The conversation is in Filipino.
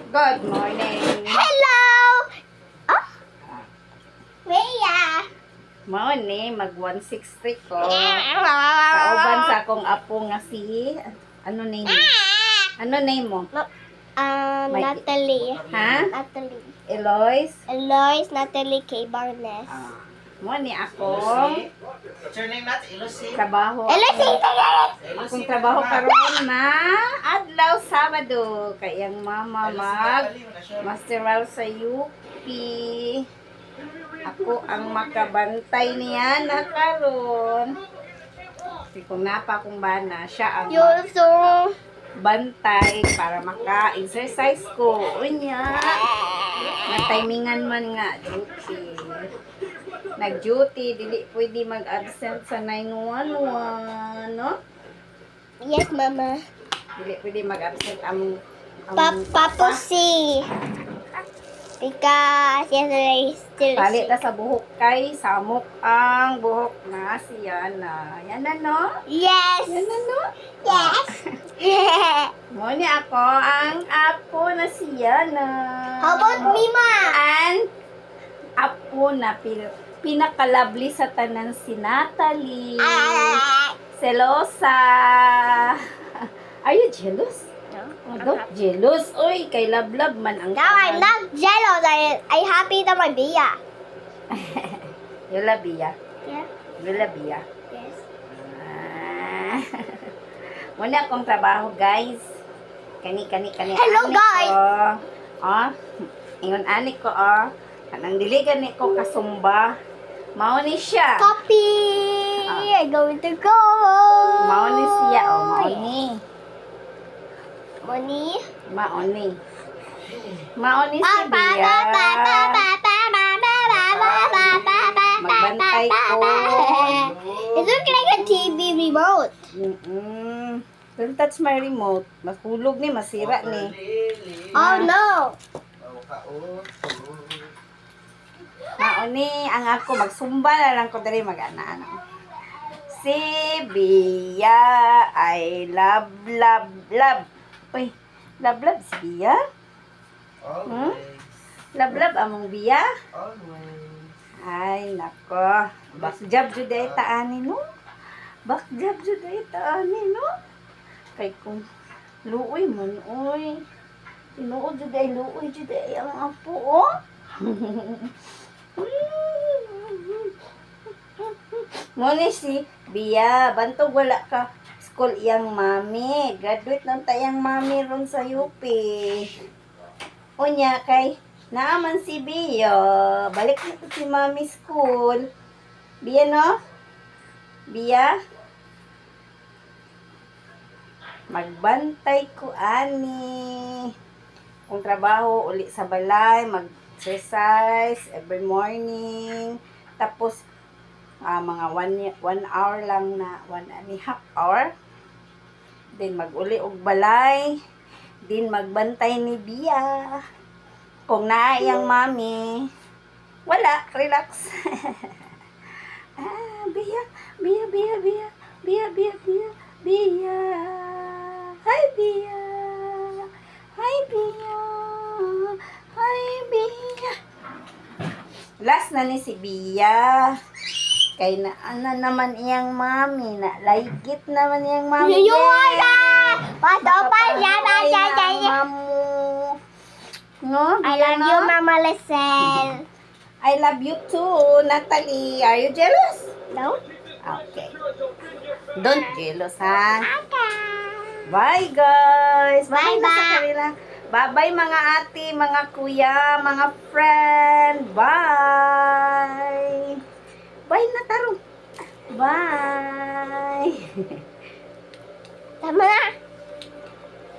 Good morning. Hello! Oh? Rhea! Mao ni mag 163 ko. Kauban sa akong apo nga si ano name mo? Ano name mo? May- Natalie. Ha? Natalie. Eloise? Eloise Natalie K. Barnes. Mao ni ako. What's your name, Nat? Ilusi? Trabaho. Eloise! Akong trabaho karon na adlaw Sabado kay ang mama mag masteral sa UP. Ako ang makabantay niya na karon. Kasi kung napa akong bana, siya ang You're so... bantay para maka-exercise ko. Unya. Natimingan man nga duty. Nag-duty, dili pwede mag-absent sa 911, no? Yes, Mama. Dili pwede mag-absent ang Papusi. Because yesterday still palit na sa buhok kay samok ang buhok na siya na. Yan na, no? Yes! Yan na, no? Yes! Mo ni ako ang apo na siya na. How about me, Ma? And apo na pinaka-lovely sa tanan si Natalie. Selosa. Are you jealous? Oh, don't jealous. Uy, kay love-love man ang Now I'm not jealous. I happy that my Bia. You love Bia. Yeah. You love Bia. Yes. Muna akong trabaho, guys. Kani. Hello, ani guys. Ko. Oh, ingon ani ko, oh. Kanang dili gani ko kasumba. Mao ni siya. Copy. I'm going to go. Mao ni siya, oh. Mao ni. Money. Mao ni. Mao ni si Bia. Magbantay ko. It looks like a TV remote. Don't touch my remote. Mahulog ni, masira ni. Oh no. Mao ni, ang ako magsumba na lang ko diri mag-ana. Si Bia, I love. Uy, love si Bia? Hmm? Love among Bia? Ay, nako. Bakjab jud ay taani no. Bakjab jud ay taani no. Kay kung luoy man oy. Tinuod jud ay luoy jud ay ang apo oh. Muna si Bia, bantog wala ka school iyang mami. Graduate ng tayang mami ron sa UP. Unya kay naaman si Bia. Balik na to si mami school. Bia no? Bia? Magbantay ko ani. Kung trabaho uli sa balay, mag-exercise every morning. Tapos mga 1 hour lang na 1.5 hour. Then mag-uli og balay. Then magbantay ni Bia. Kung naayang mami, wala, relax. Bia. Hi, Bia. Last na ni si Bia. Kay na ano naman iyang mami na laigit naman iyang mami. No, I Bia, love no? you, Mama Lizelle. I love you too, Natalie. Are you jealous? No? Okay. Don't jealous, ha? Okay. Bye, guys. Bye, na sa bye. kanila. Bye-bye, mga ate, mga kuya, mga friend. Bye. Bye na, Taro. Bye. Tama na.